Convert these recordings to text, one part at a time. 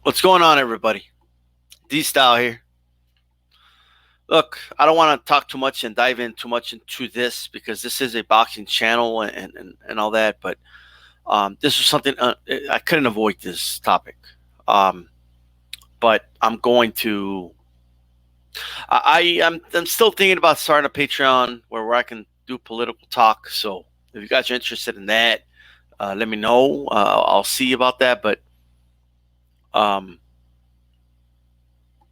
What's going on, everybody? D-Style here. Look, I don't want to talk too much and dive in too much into this because this is a boxing channel and all that, but this was something I couldn't avoid this topic. Um, but I'm going to. I'm still thinking about starting a Patreon where I can do political talk. So if you guys are interested in that, let me know. I'll see about that. But um,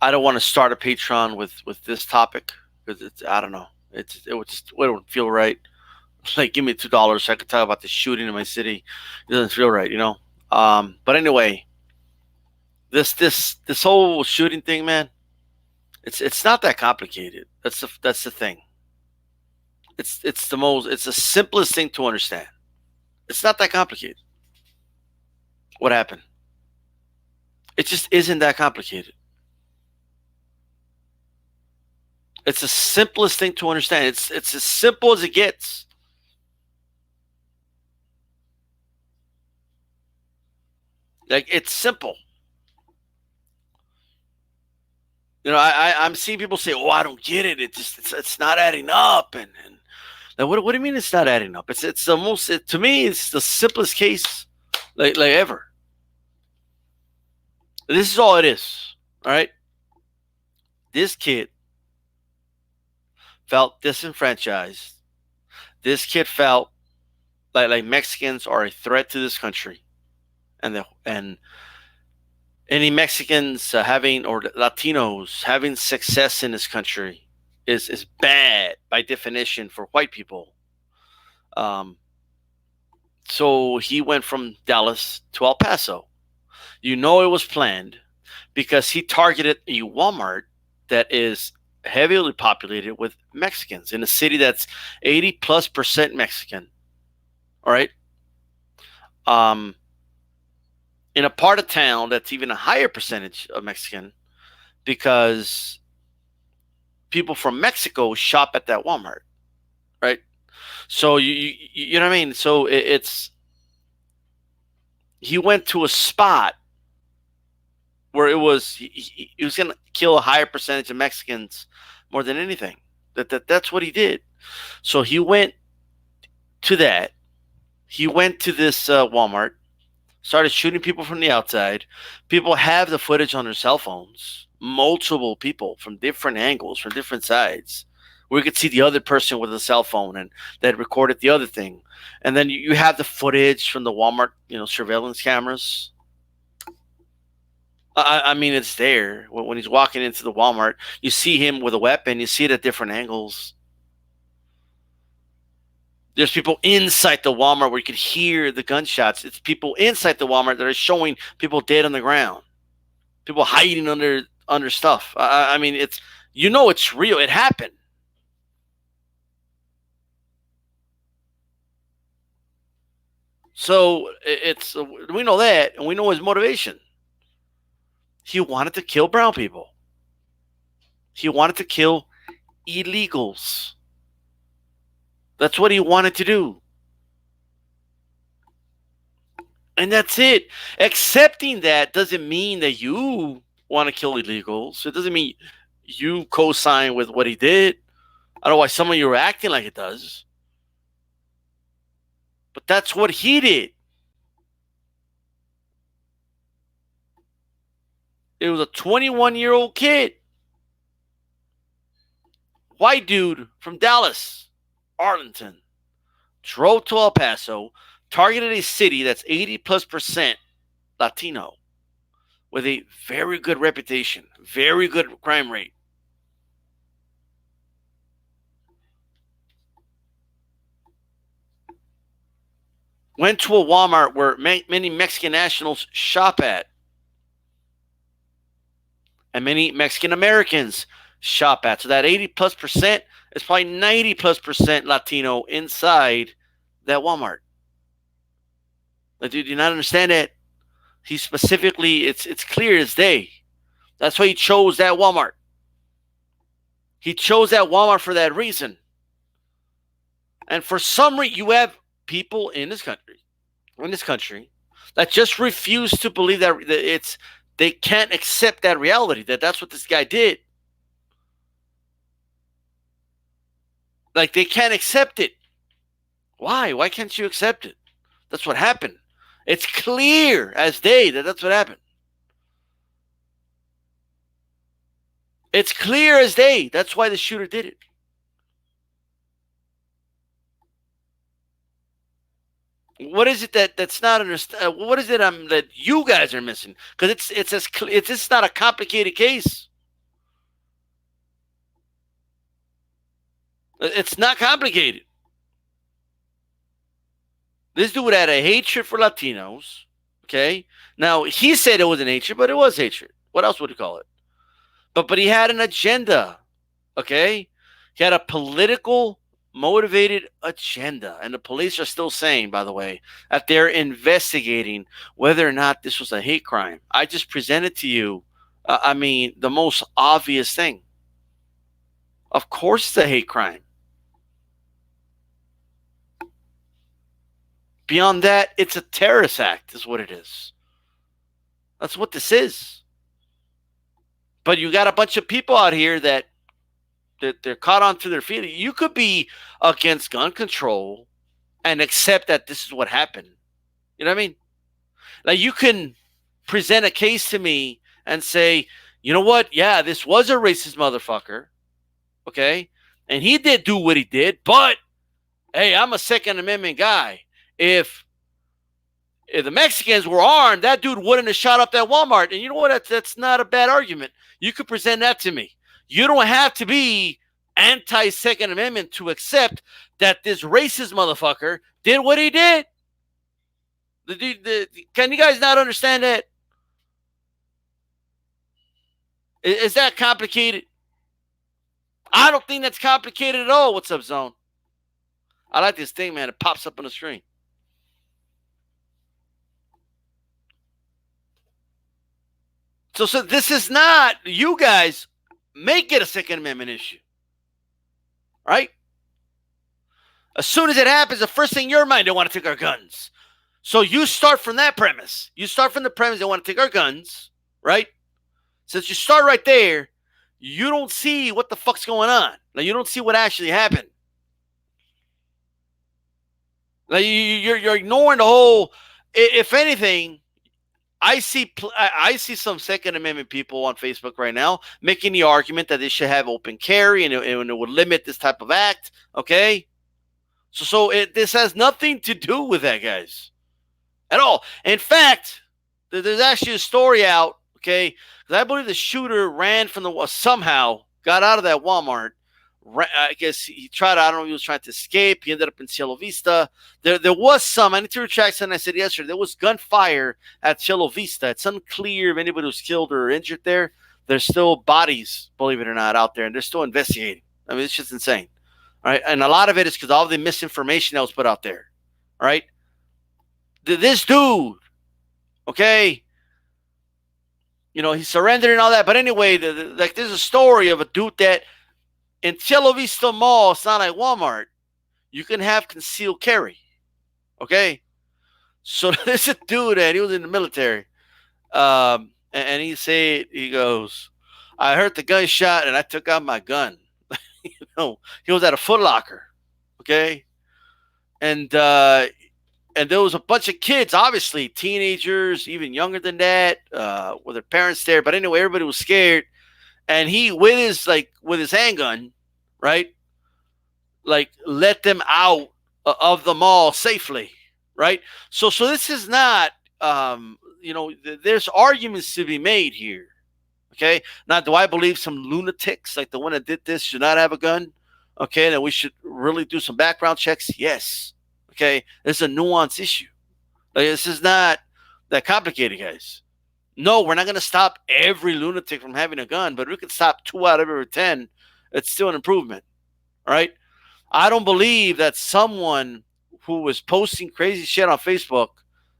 I don't want to start a Patreon with this topic because I don't know, it wouldn't feel right. Like, give me $2 so I could talk about the shooting in my city. It doesn't feel right, you know. But anyway, this whole shooting thing, man. It's not that complicated. That's the thing. It's the simplest thing to understand. It's not that complicated. What happened? It just isn't that complicated. It's the simplest thing to understand. It's as simple as it gets. Like, it's simple. You know, I'm seeing people say, "Oh, I don't get it. It's not adding up." And like, what do you mean it's not adding up? It's the most to me. It's the simplest case like ever. This is all it is. All right. This kid felt disenfranchised. This kid felt like Mexicans are a threat to this country, and any Mexicans having or Latinos having success in this country is bad by definition for white people. Um, so he went from Dallas to El Paso. You know it was planned because he targeted a Walmart that is heavily populated with Mexicans in a city that's 80+% Mexican. All right. Um, in a part of town that's even a higher percentage of Mexican because people from Mexico shop at that Walmart, right? So you know what I mean? So it's he went to a spot where he was going to kill a higher percentage of Mexicans more than anything. That's what he did. So he went to that. He went to this Walmart, started shooting people from the outside. People have the footage on their cell phones. Multiple people from different angles, from different sides. We could see the other person with a cell phone and that recorded the other thing. And then you have the footage from the Walmart, surveillance cameras. I mean, it's there. When he's walking into the Walmart, you see him with a weapon. You see it at different angles. There's people inside the Walmart where you could hear the gunshots. It's people inside the Walmart that are showing people dead on the ground, people hiding under stuff. I mean, it's real. It happened. So we know that, and we know his motivation. He wanted to kill brown people. He wanted to kill illegals. That's what he wanted to do. And that's it. Accepting that doesn't mean that you want to kill illegals. It doesn't mean you co-sign with what he did. I don't know why some of you are acting like it does. But that's what he did. It was a 21-year-old kid. White dude from Dallas, Arlington, drove to El Paso, targeted a city that's 80+% Latino with a very good reputation, very good crime rate. Went to a Walmart where many Mexican nationals shop at. And many Mexican Americans shop at. So that 80+% is probably 90+% Latino inside that Walmart. Like, do you not understand that? He specifically, it's clear as day. That's why he chose that Walmart. He chose that Walmart for that reason. And for some reason, you have people in this country that just refuse to believe that it's They can't accept that reality that that's what this guy did. Like, they can't accept it. Why? Why can't you accept it? That's what happened. It's clear as day that that's what happened. It's clear as day. That's why the shooter did it. What is it that's not understand? What is it that you guys are missing? Because it's just not a complicated case. It's not complicated. This dude had a hatred for Latinos. Okay, now he said it wasn't hatred, but it was hatred. What else would you call it? But he had an agenda. Okay, he had a political motivated agenda, and the police are still saying, by the way, that they're investigating whether or not this was a hate crime. I just presented to you, the most obvious thing. Of course, it's a hate crime. Beyond that, it's a terrorist act, is what it is. That's what this is. But you got a bunch of people out here that they're caught onto their feet. You could be against gun control and accept that this is what happened. You know what I mean? Like, you can present a case to me and say, you know what? Yeah, this was a racist motherfucker. Okay? And he did do what he did, but hey, I'm a Second Amendment guy. If the Mexicans were armed, that dude wouldn't have shot up that Walmart. And you know what? That's not a bad argument. You could present that to me. You don't have to be anti-Second Amendment to accept that this racist motherfucker did what he did. Can you guys not understand that? Is that complicated? I don't think that's complicated at all. What's up, Zone? I like this thing, man. It pops up on the screen. So this is not, you guys make it a Second Amendment issue. Right? As soon as it happens, the first thing in your mind, they want to take our guns. So you start from that premise. You start from the premise they want to take our guns, right? Since you start right there, you don't see what the fuck's going on. Like, you don't see what actually happened. Like, you're ignoring the whole. If anything, I see some Second Amendment people on Facebook right now making the argument that they should have open carry and it would limit this type of act. Okay, so this has nothing to do with that, guys, at all. In fact, there's actually a story out. Okay, because I believe the shooter ran from the somehow got out of that Walmart. I guess he tried. I don't know if he was trying to escape. He ended up in Cielo Vista. There was some. I need to retract something I said yesterday. There was gunfire at Cielo Vista. It's unclear if anybody was killed or injured there. There's still bodies, believe it or not, out there, and they're still investigating. I mean, it's just insane. All right, and a lot of it is because all the misinformation that was put out there. All right, this dude, okay, you know, he surrendered and all that. But anyway, like, there's a story of a dude that in Cielo Vista Mall, it's not like Walmart, you can have concealed carry. Okay? So there's a dude that he was in the military. And he goes, I heard the gunshot and I took out my gun. You know, he was at a Foot Locker. Okay? And there was a bunch of kids, obviously, teenagers, even younger than that, with their parents there. But anyway, everybody was scared. And he, with his handgun, right, like, let them out of the mall safely, right? So this is not, there's arguments to be made here, okay? Now, do I believe some lunatics like the one that did this should not have a gun? Okay, that we should really do some background checks? Yes. Okay, it's a nuanced issue. Like, this is not that complicated, guys. No, we're not going to stop every lunatic from having a gun, but we can stop 2 out of every 10. It's still an improvement. All right? I don't believe that someone who was posting crazy shit on Facebook,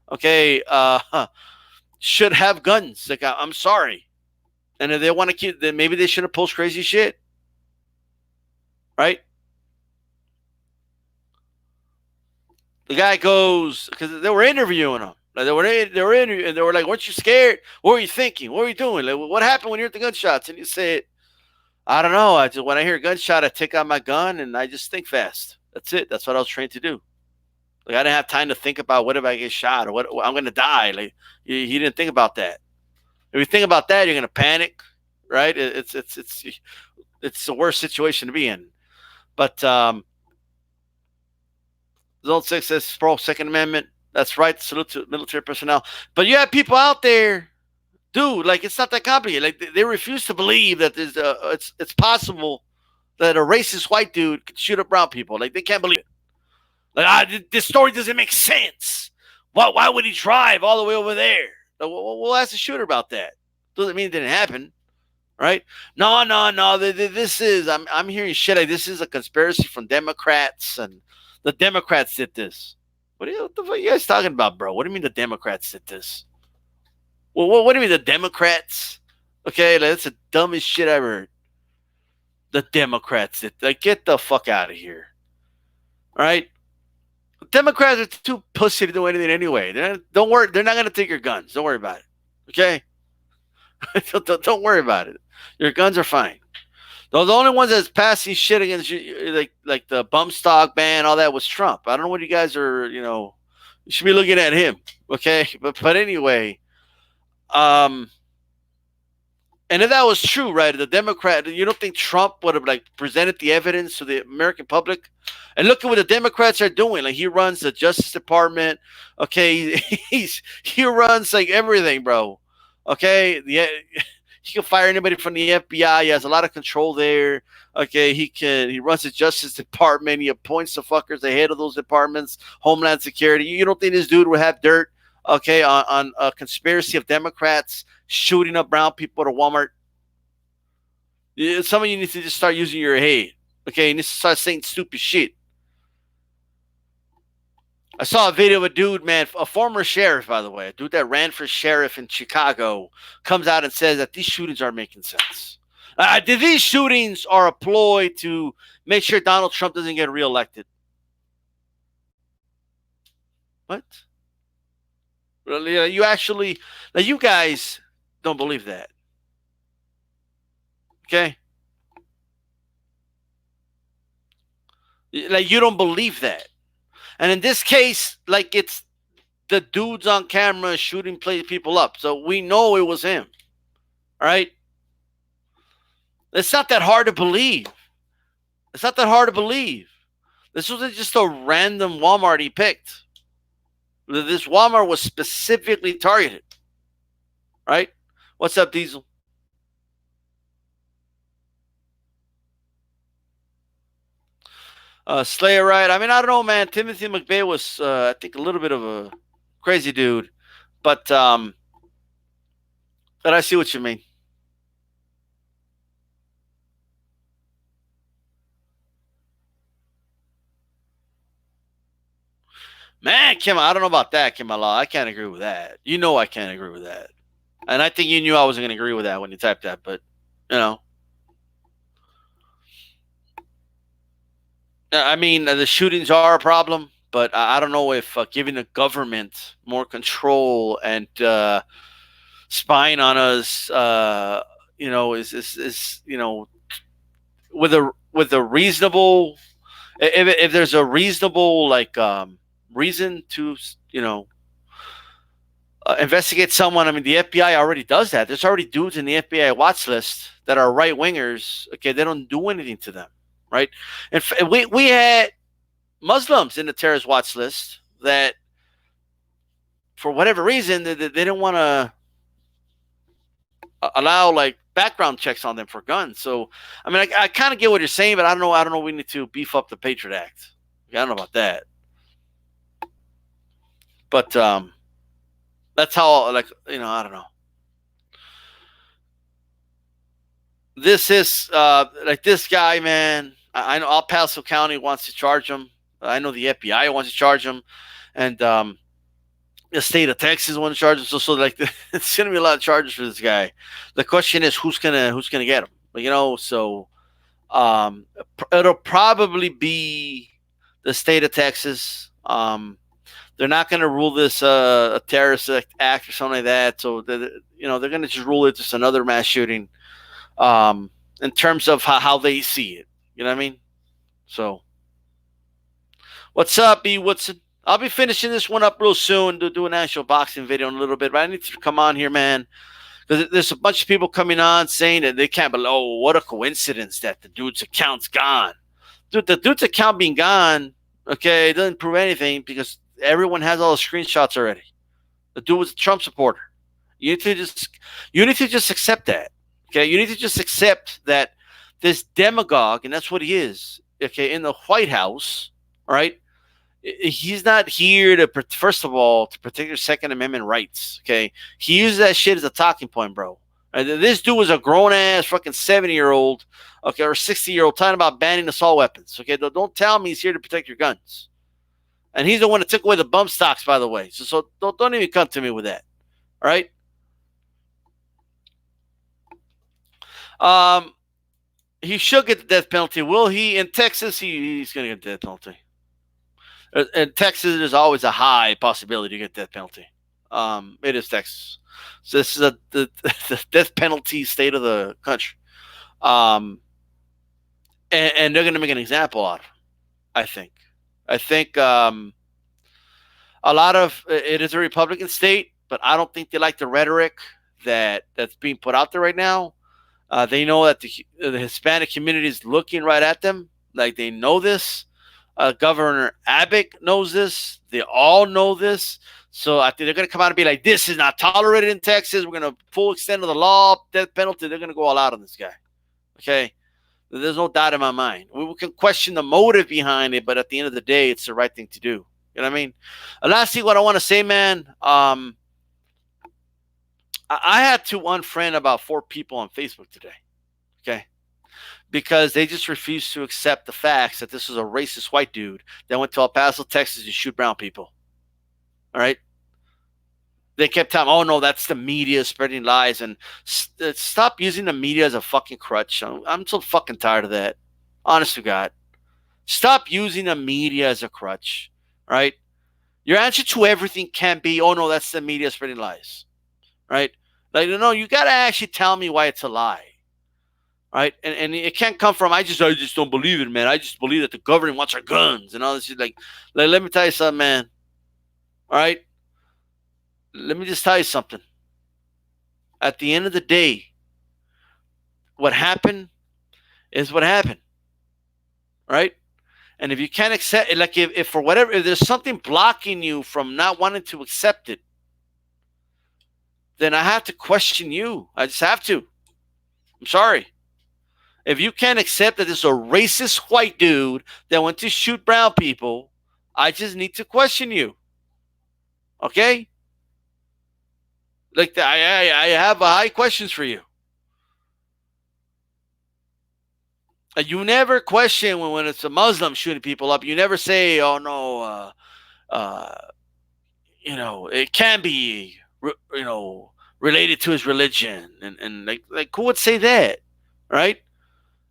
okay, should have guns. Like, I'm sorry. And if they want to keep, then maybe they shouldn't post crazy shit. Right? The guy goes, because they were interviewing him. Like they were in, and they were like, "Weren't you scared? What were you thinking? What were you doing? Like, what happened when you heard the gunshots?" And you said, "I don't know. I just when I hear a gunshot, I take out my gun and I just think fast. That's it. That's what I was trained to do. Like I didn't have time to think about what if I get shot or what I'm going to die. Like he didn't think about that. If you think about that, you're going to panic, right? It's the worst situation to be in. But Zone 6 says pro Second Amendment. That's right. Salute to military personnel. But you have people out there, dude. Like it's not that complicated. Like they refuse to believe that it's possible that a racist white dude could shoot up brown people. Like they can't believe it. Like this story doesn't make sense. Why would he drive all the way over there? We'll ask the shooter about that. Doesn't mean it didn't happen, right? No. This is I'm hearing shit like this is a conspiracy from Democrats and the Democrats did this. What the fuck are you guys talking about, bro? What do you mean the Democrats did this? Well, what do you mean the Democrats? Okay, like, that's the dumbest shit I ever heard. The Democrats did. Like, get the fuck out of here. All right? Democrats are too pussy to do anything anyway. Don't worry. They're not going to take your guns. Don't worry about it. Okay? don't worry about it. Your guns are fine. The only ones that's passing shit against you, like the bump stock ban, all that was Trump. I don't know what you guys are, you should be looking at him. Okay? But anyway, and if that was true, right, the Democrat, you don't think Trump would have like presented the evidence to the American public? And look at what the Democrats are doing. Like he runs the Justice Department. Okay, he runs like everything, bro. Okay, he can fire anybody from the FBI. He has a lot of control there. Okay, he runs the Justice Department. He appoints the fuckers the head of those departments, Homeland Security. You don't think this dude would have dirt? Okay, on a conspiracy of Democrats shooting up brown people at a Walmart? Some of you need to just start using your head. Okay, you need to start saying stupid shit. I saw a video of a dude, man, a former sheriff, by the way, a dude that ran for sheriff in Chicago, comes out and says that these shootings aren't making sense. These shootings are a ploy to make sure Donald Trump doesn't get reelected. What? You actually, now you guys don't believe that. Okay? Like you don't believe that. And in this case, like it's the dudes on camera shooting people up. So we know it was him. All right? It's not that hard to believe. It's not that hard to believe. This wasn't just a random Walmart he picked. This Walmart was specifically targeted. Right? What's up, Diesel? Slayer, right? I mean, I don't know, man. Timothy McVeigh was, I think, a little bit of a crazy dude, but I see what you mean. Man, Kim, I don't know about that, Kim Allah. I can't agree with that. You know I can't agree with that. And I think you knew I wasn't going to agree with that when you typed that, but, you know. I mean, the shootings are a problem, but I don't know if giving the government more control and spying on us, is with a reasonable, if there's a reasonable reason to investigate someone. I mean, the FBI already does that. There's already dudes in the FBI watch list that are right wingers. Okay, they don't do anything to them, right? And we had Muslims in the terrorist watch list that, for whatever reason, they didn't want to allow like background checks on them for guns. So, I mean, I kind of get what you're saying, but I don't know. I don't know. We need to beef up the Patriot Act. I don't know about that, but that's how, like, I don't know. This is like this guy, man. I know El Paso County wants to charge him. I know the FBI wants to charge him, and the state of Texas wants to charge him. So like, it's gonna be a lot of charges for this guy. The question is, who's gonna get him? So it'll probably be the state of Texas. They're not going to rule this a terrorist act or something like that. So they're going to just rule it just another mass shooting. In terms of how they see it, you know what I mean? So, what's up, B Woodson? I'll be finishing this one up real soon to do an actual boxing video in a little bit. But I need to come on here, man, because there's a bunch of people coming on saying that they can't believe. Oh, what a coincidence that the dude's account's gone. Dude, the dude's account being gone, okay, it doesn't prove anything because everyone has all the screenshots already. The dude was a Trump supporter. You need to just accept that. Okay, you need to just accept that this demagogue, and that's what he is. Okay, in the White House, all right. He's not here to, first of all, to protect your Second Amendment rights. Okay, he uses that shit as a talking point, bro. Right? This dude was a grown ass fucking 70-year-old, okay, or 60-year-old talking about banning assault weapons. Okay, don't tell me he's here to protect your guns. And he's the one that took away the bump stocks, by the way. So don't even come to me with that. All right. He should get the death penalty. Will he? In Texas, he's going to get the death penalty. In Texas, there's always a high possibility to get the death penalty. It is Texas. So this is the death penalty state of the country. And they're going to make an example out of him, I think. I think a lot of it is a Republican state, but I don't think they like the rhetoric that's being put out there right now. They know that the Hispanic community is looking right at them. Like, they know this. Governor Abbott knows this. They all know this. So I think they're going to come out and be like, this is not tolerated in Texas. We're going to full extent of the law, death penalty. They're going to go all out on this guy. Okay? There's no doubt in my mind. We can question the motive behind it, but at the end of the day, it's the right thing to do. You know what I mean? And lastly, what I want to say, man, I had to unfriend about 4 people on Facebook today. Okay? Because they just refused to accept the facts that this was a racist white dude that went to El Paso, Texas to shoot brown people. All right? They kept telling, oh, no, that's the media spreading lies. And stop using the media as a fucking crutch. I'm so fucking tired of that. Honest to God. Stop using the media as a crutch. All right? Your answer to everything can't be, oh, no, that's the media spreading lies. Right? Like, no, you got to actually tell me why it's a lie. Right? And it can't come from, I just don't believe it, man. I just believe that the government wants our guns and all this shit. Like, let me tell you something, man. All right? Let me just tell you something. At the end of the day, what happened is what happened. Right? And if you can't accept it, like if for whatever, if there's something blocking you from not wanting to accept it, then I have to question you. I just have to. I'm sorry. If you can't accept that this is a racist white dude that went to shoot brown people, I just need to question you. Okay? Like, I have high questions for you. You never question when it's a Muslim shooting people up. You never say, oh, no, it can be, related to his religion. And like who would say that? Right?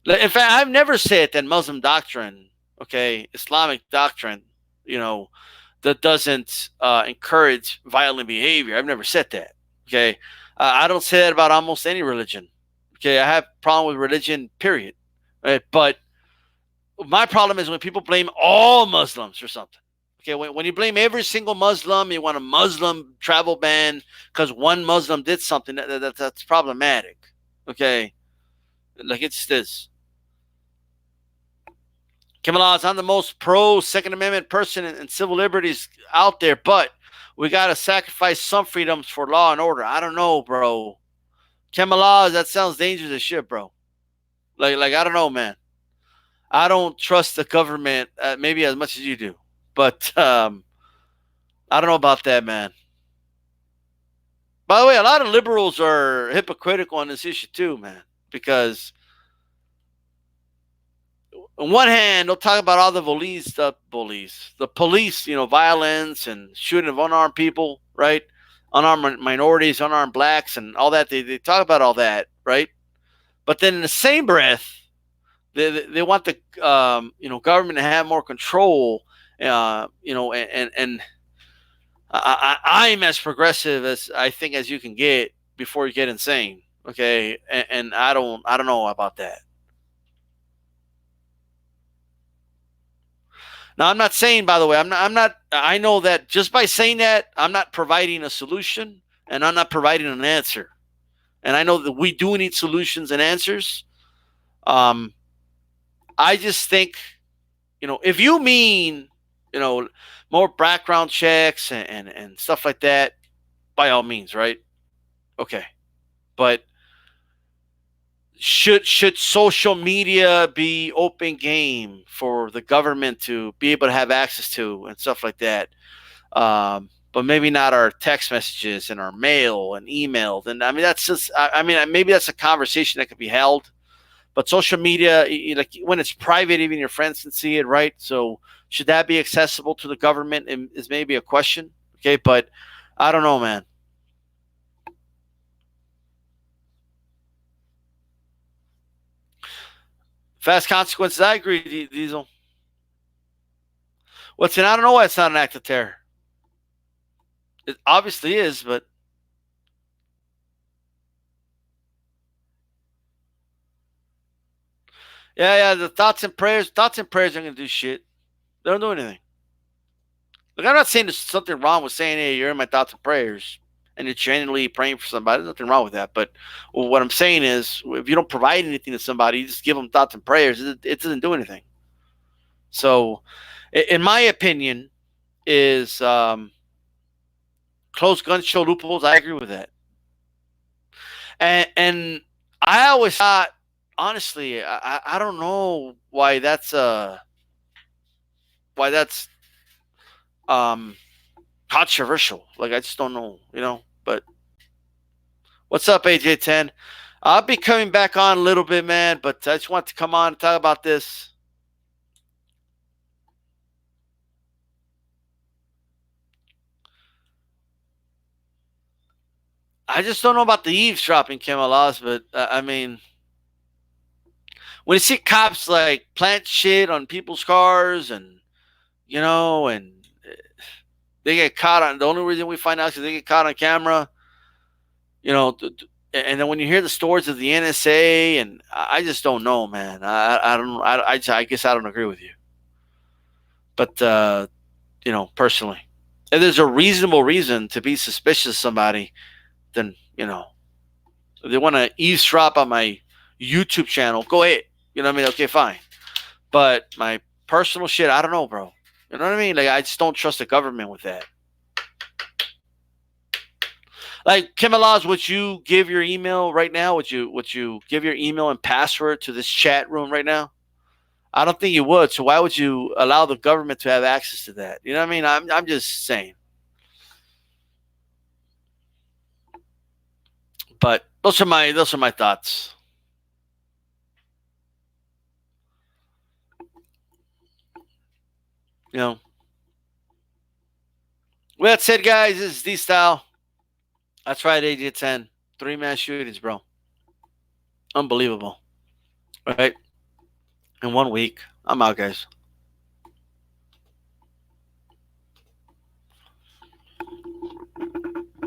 In fact, I've never said that Muslim doctrine, okay, Islamic doctrine, that doesn't encourage violent behavior. I've never said that. Okay, I don't say that about almost any religion. Okay, I have a problem with religion, period. Right? But my problem is when people blame all Muslims for something. Okay, when you blame every single Muslim, you want a Muslim travel ban because one Muslim did something, that's problematic. Okay, like it's this. Kamala, I'm the most pro Second Amendment person and civil liberties out there, but we got to sacrifice some freedoms for law and order. I don't know, bro. Kamala, that sounds dangerous as shit, bro. Like I don't know, man. I don't trust the government maybe as much as you do, but I don't know about that, man. By the way, a lot of liberals are hypocritical on this issue too, man, because on one hand, they'll talk about all the police, violence and shooting of unarmed people, right? Unarmed minorities, unarmed blacks, and all that. They talk about all that, right? But then in the same breath, they want the government to have more control, and I'm as progressive as I think as you can get before you get insane. Okay, and I don't know about that. Now, I'm not saying, by the way, I know that just by saying that, I'm not providing a solution and I'm not providing an answer. And I know that we do need solutions and answers. Um, I just think, if you mean, you know, more background checks and stuff like that, by all means, right? Okay. But should social media be open game for the government to be able to have access to and stuff like that? But maybe not our text messages and our mail and emails. And I mean, that's just, I mean, maybe that's a conversation that could be held. But social media, like when it's private, even your friends can see it, right? So should that be accessible to the government? Is maybe a question. Okay, but I don't know, man. Fast consequences. I agree, Diesel. What's in? I don't know why it's not an act of terror. It obviously is, but yeah, yeah. The thoughts and prayers aren't gonna do shit. They don't do anything. Look, I'm not saying there's something wrong with saying, "Hey, you're in my thoughts and prayers," and you're genuinely praying for somebody. There's nothing wrong with that. But what I'm saying is, if you don't provide anything to somebody, you just give them thoughts and prayers. It doesn't do anything. So, in my opinion, is closed guns show loopholes. I agree with that. And I always thought, honestly, I don't know why that's um controversial. Like I just don't know, But what's up, AJ10? I'll be coming back on a little bit, man, but I just want to come on and talk about this. I just don't know about the eavesdropping, Kamalas, but I mean, when you see cops like plant shit on people's cars and they get caught on, the only reason we find out is they get caught on camera, you know, and then when you hear the stories of the NSA, and I just don't know, man. I don't, I guess I don't agree with you. But, personally, if there's a reasonable reason to be suspicious of somebody, then, if they want to eavesdrop on my YouTube channel, go ahead. You know what I mean? Okay, fine. But my personal shit, I don't know, bro. You know what I mean? Like, I just don't trust the government with that. Like, Kim Alaz, would you give your email right now? Would you give your email and password to this chat room right now? I don't think you would. So why would you allow the government to have access to that? You know what I mean? I'm just saying. But those are my thoughts. You know. Well, that said, guys, this is D Style. That's right, AJ10. Three mass shootings, bro. Unbelievable. Right? In 1 week. I'm out, guys.